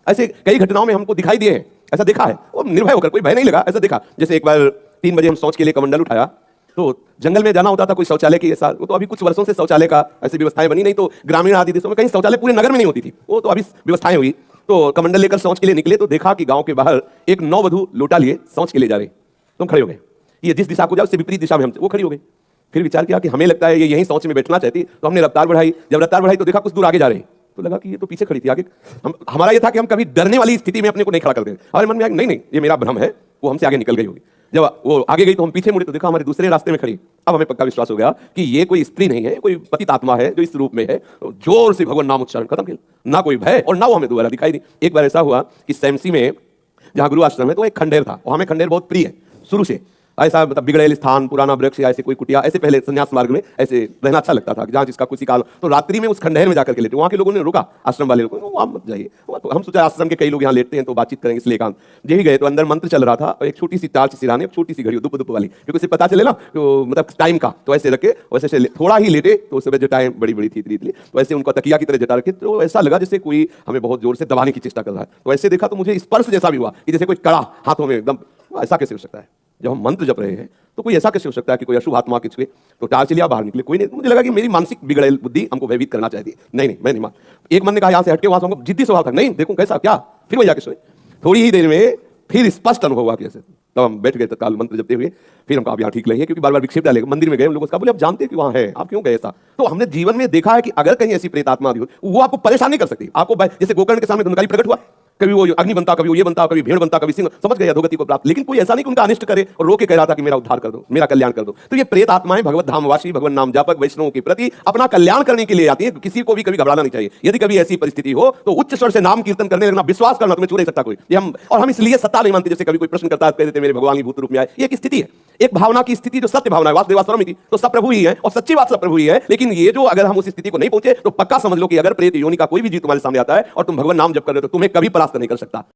ऐसे कई घटनाओं में हमको दिखाई दिए हैं, ऐसा देखा है, वो निर्भय होकर, कोई भय नहीं लगा, ऐसा देखा। जैसे एक बार 3 बजे हम शौच के लिए कमंडल उठाया, तो जंगल में जाना होता था, कोई शौचालय की ऐसा, वो तो अभी कुछ वर्षों से शौचालय का ऐसी व्यवस्थाएं बनी, नहीं तो ग्रामीण आदि देशों में कहीं शौचालय पूरे नगर में नहीं होती थी, वो तो अभी व्यवस्थाएं हुई। तो कमंडल लेकर शौच के लिए निकले तो देखा कि गांव के बाहर एक नववधु लोटा लिए शौच के लिए जा रही, तो हम खड़े हो गए। ये जिस दिशा को जाओ उससे विपरीत दिशा में हमसे वो खड़ी हो गई। फिर विचार किया कि हमें लगता है ये यहीं शौच में बैठना चाहती, तो हमने रफ्तार बढ़ाई। जब रफ्तार बढ़ाई तो देखा कुछ दूर आगे जा रही, तो लगा कि ये तो पीछे खड़ी थी, आगे हमारा ये था कि हम कभी डरने वाली स्थिति में अपने को नहीं खड़ा कर दें। हमारे मन में आया नहीं नहीं ये मेरा भ्रम है, वो हमसे आगे निकल गई होगी। जब वो आगे गई तो हम पीछे मुड़े तो देखा हमारे दूसरे रास्ते में खड़ी। अब हमें पक्का विश्वास हो गया कि ये कोई स्त्री नहीं है, कोई पतित आत्मा है जो इस रूप में है। जोर से भगवान नाम उच्चारण खत्म किया, ना कोई भय और ना वो हमें दोबारा दिखाई दी। एक बार ऐसा हुआ कि सैमसी में जहाँ गुरु आश्रम है तो एक खंडेर था, और हमें खंडेर बहुत प्रिय है शुरू से। ऐसा मतलब बिगड़ेल स्थान, पुराना वृक्ष, ऐसे कोई कुटिया, ऐसे पहले संन्यास मार्ग में ऐसे रहना अच्छा लगता था, जहाँ जिसका कुछ काल। तो रात्रि में उस खंडहर में जाकर के लेटे, वहाँ के लोगों ने रोका, आश्रम वाले लोगों, वहाँ मत जाइए। तो हम सोचा आश्रम के कई लोग यहाँ लेटते हैं तो बातचीत करेंगे, इसलिए एकांत। यही गए तो अंदर मंत्र चल रहा था, और एक छोटी सी टार्च सिराने, छोटी सी घड़ी दुप दुप वाली, क्योंकि उसे पता चले ना तो मतलब टाइम का, तो ऐसे रखे, वैसे थोड़ा ही लेटे तो उस समय जटाएं बड़ी बड़ी थी, तो ऐसे उनका तकिया की तरह जटा रखे, तो ऐसा लगा जैसे कोई हमें बहुत जोर से दबाने की चेष्टा कर रहा है। तो ऐसे देखा तो मुझे स्पर्श जैसा भी हुआ कि जैसे कोई कड़ा हाथों में एकदम, ऐसा कैसे हो सकता है? जब हम मंत्र जप रहे हैं तो कोई ऐसा कैसे हो सकता है कि कोई अशुभ आत्मा के छुए? तो टार्च लिया, बाहर निकले, कोई नहीं। मुझे लगा कि मेरी मानसिक बिगड़ेल बुद्धि हमको भयभीत करना चाहती है। नहीं मैं नहीं मान। एक मन ने कहा यहाँ से हटके, वहां से हमको जिद्दी स्वभाव था, नहीं देखूं कैसा क्या, फिर वही जाके सोए। थोड़ी ही देर में फिर स्पष्ट अनुभव हुआ कैसे, तब हम बैठ गए तत्काल मंत्र जपते हुए। फिर हमको आप यहाँ ठीक नहीं है, क्योंकि बार बार विक्षेप डालेगा। मंदिर में गए, लोगों का बोले आप जानते हैं कि वहाँ है, आप क्यों गए ऐसा? तो हमने जीवन में देखा है कि अगर कहीं ऐसी प्रेत आत्मा हो, वो आपको परेशान नहीं कर सकती। आपको जैसे गोकर्ण के सामने धुंधकारी प्रकट हुआ, कभी वो अग्नि बनता, कभी वो ये बनता, कभी भेड़ बनता, कभी सिंह, समझ गए अधोगति को प्राप्त। लेकिन कोई ऐसा नहीं कि उनका अनिष्ट करे और रो के कह रहा था कि मेरा उद्धार कर दो, मेरा कल्याण कर दो। तो ये प्रेत आत्माएं भगवत धामवासी, भगवान नाम जापक वैष्णवों के प्रति अपना कल्याण करने के लिए आती है। किसी को भी कभी घबराना नहीं चाहिए। यदि कभी ऐसी परिस्थिति हो तो उच्च स्वर से नाम कीर्तन करने लगना, विश्वास करना, तुम्हें छू नहीं सकता कोई। हम इसलिए सत्ता नहीं मानते। जैसे कभी कोई प्रश्न करता है, कह देते मेरे भगवान ही भूत रूप में आए। ये एक स्थिति है, एक भावना की स्थिति जो सत्य भावना है, वासुदेवास्वरम थी, तो सब प्रभु ही है और सच्ची बात सब प्रभु ही है। लेकिन ये जो अगर हम उस स्थिति को नहीं पहुंचे तो पक्का समझ लो कि अगर प्रेत योनि का कोई भी जीव तुम्हारे सामने आता है और तुम भगवान नाम जप कर रहे हो तो तुम्हें कभी परास्त नहीं कर सकता।